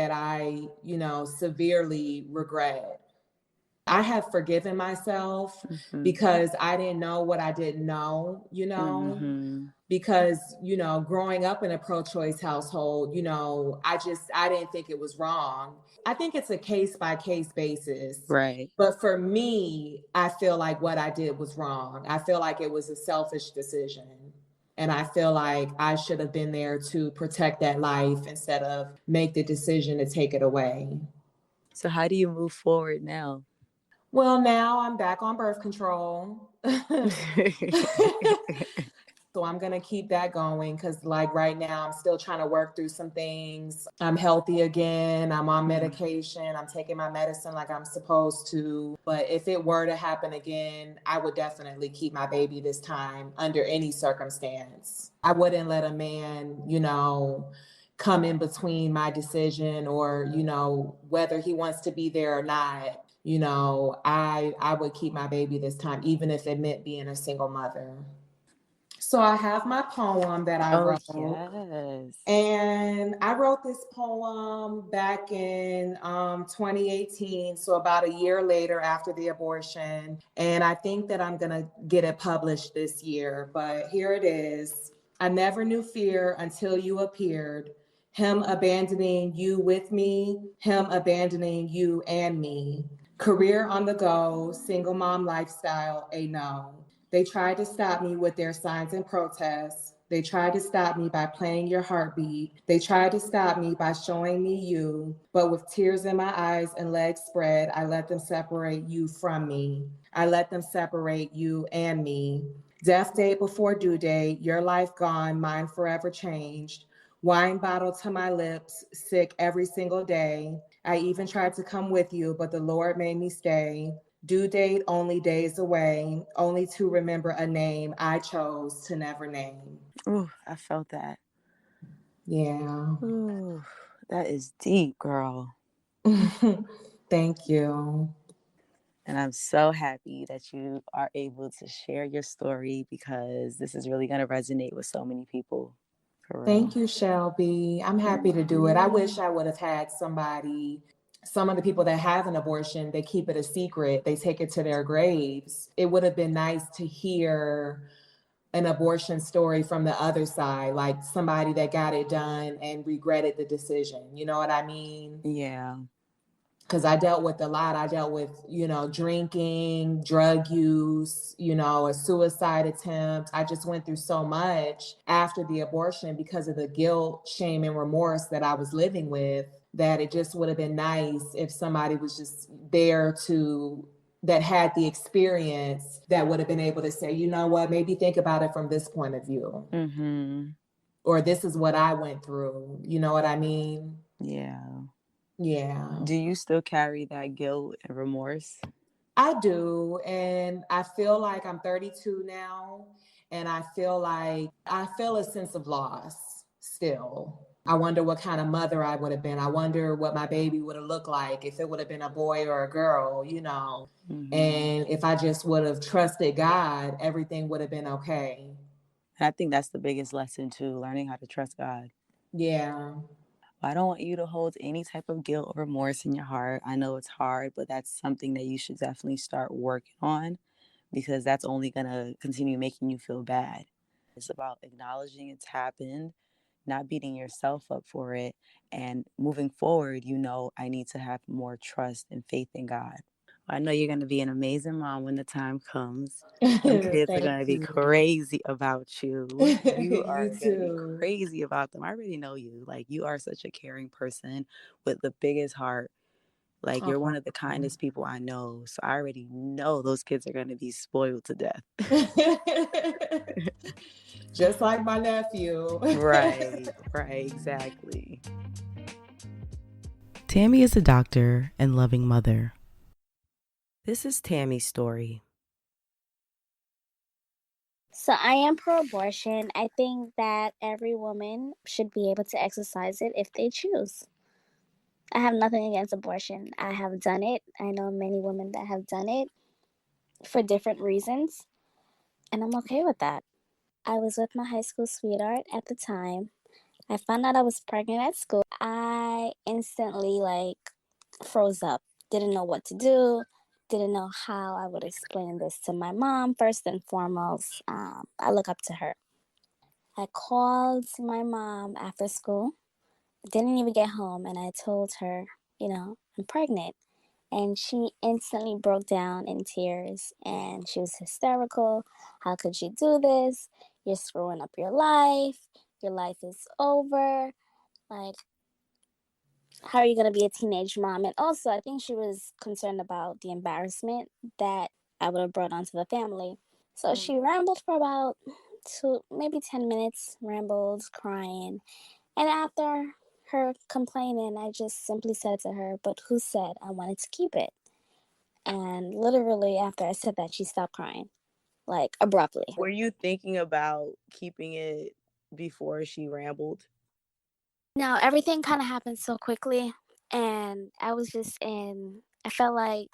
that I, severely regret. I have forgiven myself because I didn't know what I didn't know, because, growing up in a pro-choice household, I didn't think it was wrong. I think it's a case by case basis. Right. But for me, I feel like what I did was wrong. I feel like it was a selfish decision. And I feel like I should have been there to protect that life instead of make the decision to take it away. So how do you move forward now? Well, now I'm back on birth control. So I'm going to keep that going because, like, right now, I'm still trying to work through some things. I'm healthy again. I'm on medication. I'm taking my medicine like I'm supposed to. But if it were to happen again, I would definitely keep my baby this time under any circumstance. I wouldn't let a man, come in between my decision or, whether he wants to be there or not. I would keep my baby this time, even if it meant being a single mother. So I have my poem that I wrote. Yes. And I wrote this poem back in 2018, so about a year later after the abortion. And I think that I'm going to get it published this year. But here it is. I never knew fear until you appeared. Him abandoning you with me, him abandoning you and me. Career on the go, single mom lifestyle, a no. They tried to stop me with their signs and protests. They tried to stop me by playing your heartbeat. They tried to stop me by showing me you. But with tears in my eyes and legs spread, I let them separate you from me. I let them separate you and me. Death date before due date, your life gone, mine forever changed. Wine bottle to my lips, sick every single day. I even tried to come with you, but the Lord made me stay. Due date only days away, only to remember a name I chose to never name. Ooh, I felt that. Yeah. Ooh, that is deep, girl. Thank you. And I'm so happy that you are able to share your story because this is really going to resonate with so many people. For real. Thank you, Shelby. I'm happy to do it. I wish I would have had somebody. Some of the people that have an abortion, they keep it a secret. They take it to their graves. It would have been nice to hear an abortion story from the other side, like somebody that got it done and regretted the decision. You know what I mean? Yeah. Because I dealt with a lot. I dealt with, drinking, drug use, a suicide attempt. I just went through so much after the abortion because of the guilt, shame, and remorse that I was living with, that it just would have been nice if somebody was just there that had the experience that would have been able to say, you know what, maybe think about it from this point of view. Mm-hmm. Or this is what I went through. You know what I mean? Yeah. Yeah. Do you still carry that guilt and remorse? I do. And I feel like I'm 32 now. And I feel a sense of loss still. I wonder what kind of mother I would have been. I wonder what my baby would have looked like, if it would have been a boy or a girl, Mm-hmm. And if I just would have trusted God, everything would have been okay. And I think that's the biggest lesson too, learning how to trust God. Yeah. I don't want you to hold any type of guilt or remorse in your heart. I know it's hard, but that's something that you should definitely start working on because that's only going to continue making you feel bad. It's about acknowledging it's happened, not beating yourself up for it, and moving forward, I need to have more trust and faith in God. I know you're going to be an amazing mom when the time comes. Them kids are going to be crazy about you. You are going to be crazy about them. I already know you. Like, you are such a caring person with the biggest heart. Like, you're one of the kindest people I know. So I already know those kids are going to be spoiled to death. Just like my nephew. Right, exactly. Tammy is a doctor and loving mother. This is Tammy's story. So I am pro-abortion. I think that every woman should be able to exercise it if they choose. I have nothing against abortion. I have done it. I know many women that have done it for different reasons, and I'm okay with that. I was with my high school sweetheart at the time. I found out I was pregnant at school. I instantly froze up. Didn't know what to do. Didn't know how I would explain this to my mom. First and foremost, I look up to her. I called my mom after school. Didn't even get home, and I told her, I'm pregnant. And she instantly broke down in tears, and she was hysterical. How could you do this? You're screwing up your life. Your life is over. Like, how are you going to be a teenage mom? And also, I think she was concerned about the embarrassment that I would have brought onto the family. So she rambled for about maybe 10 minutes, rambled, crying. And after her complaining, I just simply said to her, but who said I wanted to keep it? And literally after I said that, she stopped crying, abruptly. Were you thinking about keeping it before she rambled? No, everything kind of happened so quickly. And I felt like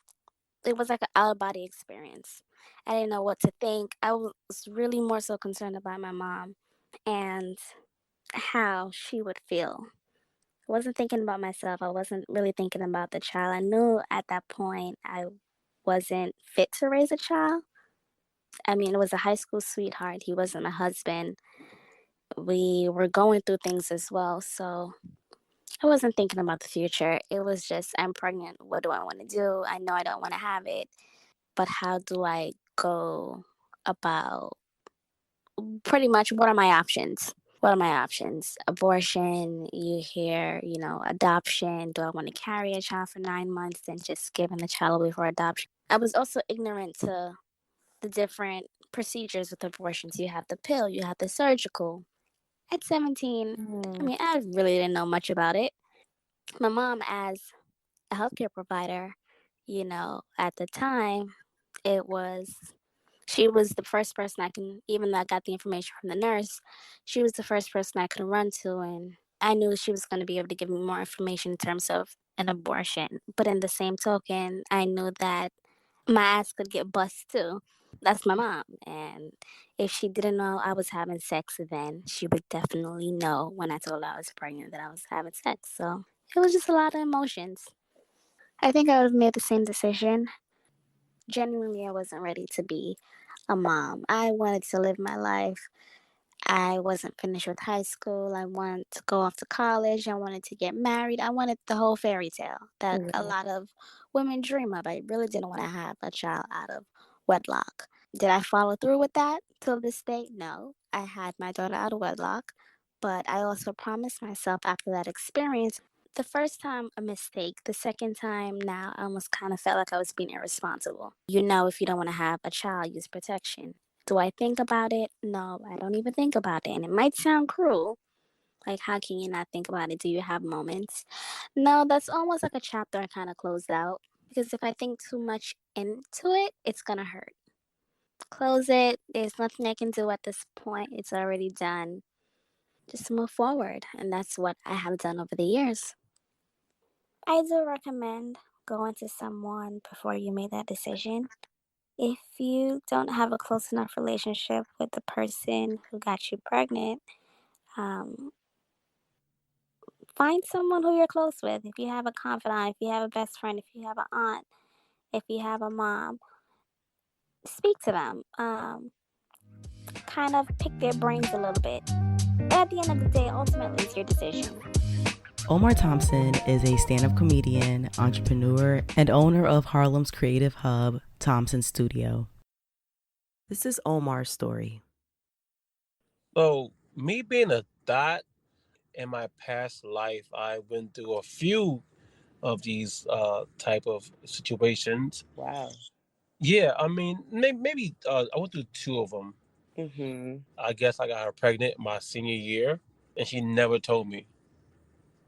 it was like an out of body experience. I didn't know what to think. I was really more so concerned about my mom and how she would feel. I wasn't thinking about myself. I wasn't really thinking about the child. I knew at that point I wasn't fit to raise a child. I mean, it was a high school sweetheart. He wasn't my husband. We were going through things as well. So I wasn't thinking about the future. It was just, I'm pregnant. What do I want to do? I know I don't want to have it, but how do I go about pretty much what are my options? What are my options? Abortion, you hear, adoption. Do I want to carry a child for 9 months and just giving the child away for adoption? I was also ignorant to the different procedures with abortions. You have the pill, you have the surgical. At 17, I mean, I really didn't know much about it. My mom, as a healthcare provider, at the time, it was she was the first person I can, even though I got the information from the nurse, she was the first person I could run to. And I knew she was going to be able to give me more information in terms of an abortion. But in the same token, I knew that my ass could get bust too. That's my mom. And if she didn't know I was having sex then, she would definitely know when I told her I was pregnant that I was having sex. So it was just a lot of emotions. I think I would have made the same decision. Genuinely, I wasn't ready to be a mom. I wanted to live my life. I wasn't finished with high school. I wanted to go off to college. I wanted to get married. I wanted the whole fairy tale that a lot of women dream of. I really didn't want to have a child out of wedlock. Did I follow through with that till this day? No. I had my daughter out of wedlock, but I also promised myself after that experience, the first time a mistake, the second time now I almost kind of felt like I was being irresponsible. If you don't want to have a child, use protection. Do I think about it? No, I don't even think about it. And it might sound cruel. Like, how can you not think about it? Do you have moments? No, that's almost like a chapter I kind of closed out. Because if I think too much into it, it's going to hurt. Close it. There's nothing I can do at this point. It's already done. Just move forward. And that's what I have done over the years. I do recommend going to someone before you make that decision. If you don't have a close enough relationship with the person who got you pregnant, um, find someone who you're close with. If you have a confidant, if you have a best friend, if you have an aunt, if you have a mom, speak to them. Kind of pick their brains a little bit. At the end of the day, ultimately, it's your decision. Omar Thompson is a stand-up comedian, entrepreneur, and owner of Harlem's creative hub, Thompson Studio. This is Omar's story. So, me being a thought in my past life, I went through a few of these type of situations. Wow. Yeah, I mean, maybe I went through two of them. I guess I got her pregnant my senior year, and she never told me.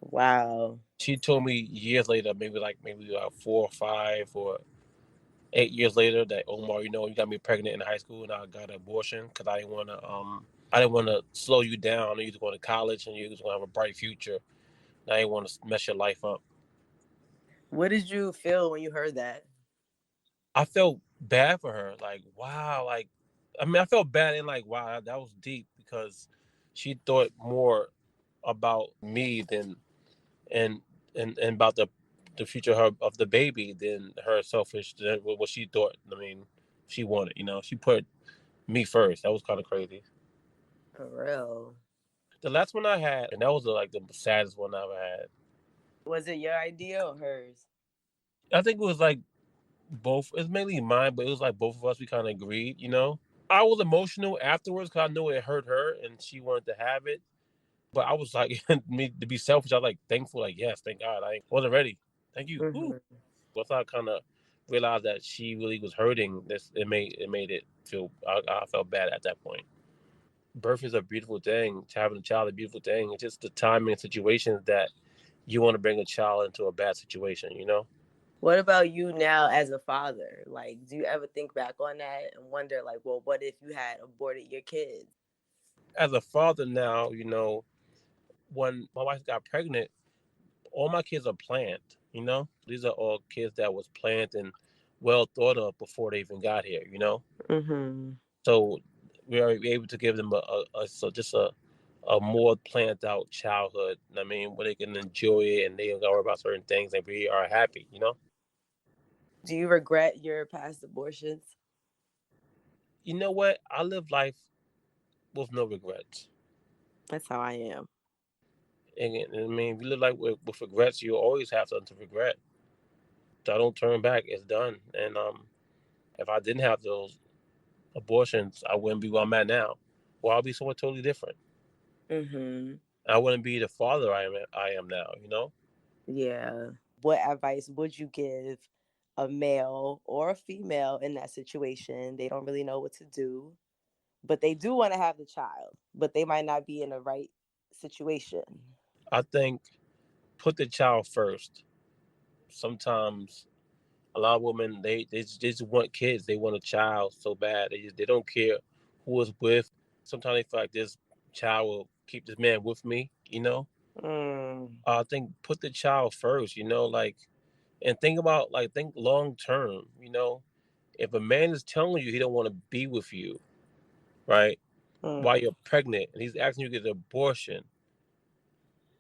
Wow. She told me years later, maybe 4 or 5 or 8 years later, that Omar, you got me pregnant in high school, and I got an abortion because I didn't want to slow you down. I knew you was going to college, and you was going to have a bright future. And I didn't want to mess your life up. What did you feel when you heard that? I felt bad for her. Like, wow. I felt bad and wow, that was deep because she thought more about me than and and about the future of the baby than her selfish than what she thought. I mean, she wanted. She put me first. That was kind of crazy. For real. The last one I had, and that was like the saddest one I ever had. Was it your idea or hers? I think it was like both. It's mainly mine, but it was like both of us. We kind of agreed. I was emotional afterwards because I knew it hurt her and she wanted to have it. But I was like, me to be selfish, I was like thankful, like yes, thank God. I wasn't ready. Thank you. Mm-hmm. Once I kind of realized that she really was hurting, it made it feel. I felt bad at that point. Birth is a beautiful thing. Having a child is a beautiful thing. It's just the timing and situations that you want to bring a child into a bad situation. What about you now as a father? Like, do you ever think back on that and wonder, like, well, what if you had aborted your kids? As a father now, when my wife got pregnant, all my kids are planned. These are all kids that was planned and well thought of before they even got here. Mm-hmm. So we are able to give them a more planned out childhood. I mean, where they can enjoy it and they don't gotta worry about certain things and we are happy. Do you regret your past abortions? You know what? I live life with no regrets. That's how I am. And I mean, if you live life with regrets, you always have something to regret. So I don't turn back. It's done. And if I didn't have those abortions, I wouldn't be where I'm at now. Well, I'll be somewhere totally different. Mm-hmm. I wouldn't be the father I am now. Yeah. What advice would you give a male or a female in that situation? They don't really know what to do, but they do want to have the child, but they might not be in the right situation. I think put the child first. Sometimes a lot of women they just want kids. They want a child so bad. They don't care who it's with. Sometimes they feel like this child will keep this man with me. Mm, I think put the child first. Like, and think long term. If a man is telling you he don't want to be with you, right, while mm, you're pregnant, and he's asking you to get an abortion,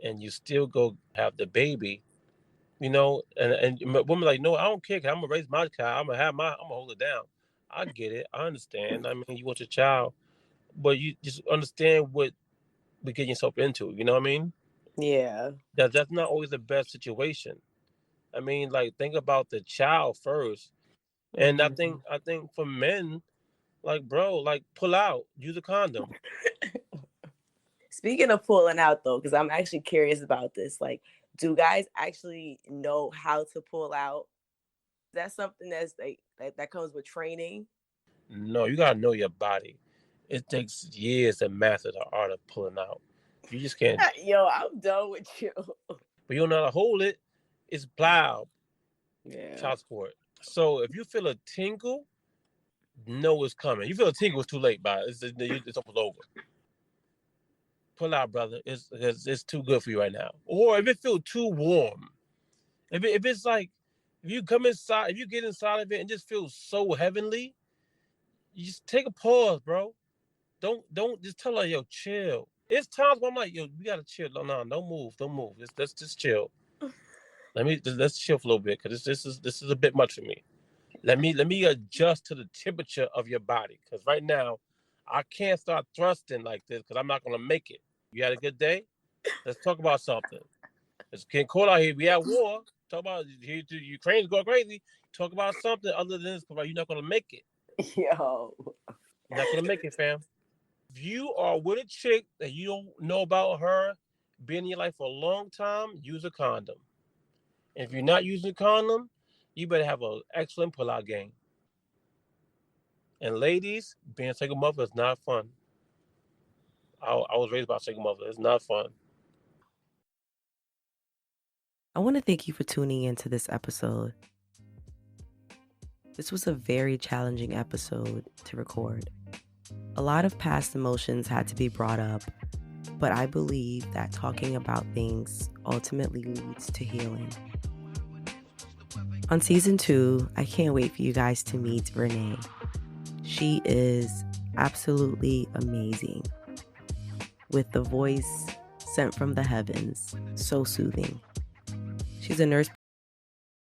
and you still go have the baby. And women like, no, I don't care. 'Cause I'm gonna raise my child. I'm gonna hold it down. I get it. I understand. I mean, you want your child, but you just understand what we get yourself into. You know what I mean? yeah. That's not always the best situation. I mean, like think about the child first. And I Mm. think I think for men, like bro, like pull out, use a condom. Speaking of pulling out, though, because I'm actually curious about this, like, do guys actually know how to pull out? Is that something that's like that comes with training? No, you gotta know your body. It takes years to master the art of pulling out. You just can't. Yo, I'm done with you. But you don't know how to hold it. It's plow. Yeah. Child support. So if you feel a tingle, know it's coming. You feel a tingle, it's too late, but it's almost over. Pull out, brother. It's too good for you right now. Or if it feels too warm, if it's like if you come inside, if you get inside of it and just feel so heavenly, you just take a pause, bro. Don't just tell her, yo, chill. It's times where I'm like, yo, we gotta chill. No, don't move. Let's just chill. Let's chill for a little bit because this is a bit much for me. Let me adjust to the temperature of your body because right now I can't start thrusting like this because I'm not gonna make it. You had a good day. Let's talk about something. It's getting cold out here. We at war. Talk about Ukraine's going crazy. Talk about something other than this because you're not gonna make it. Yo. You're not gonna make it, fam. If you are with a chick that you don't know about her being in your life for a long time, use a condom. If you're not using a condom, you better have an excellent pullout game. And ladies, being a single mother is not fun. I was raised by a single mother. It's not fun. I want to thank you for tuning into this episode. This was a very challenging episode to record. A lot of past emotions had to be brought up, but I believe that talking about things ultimately leads to healing. On season 2, I can't wait for you guys to meet Renee. She is absolutely amazing, with the voice sent from the heavens, so soothing. She's a nurse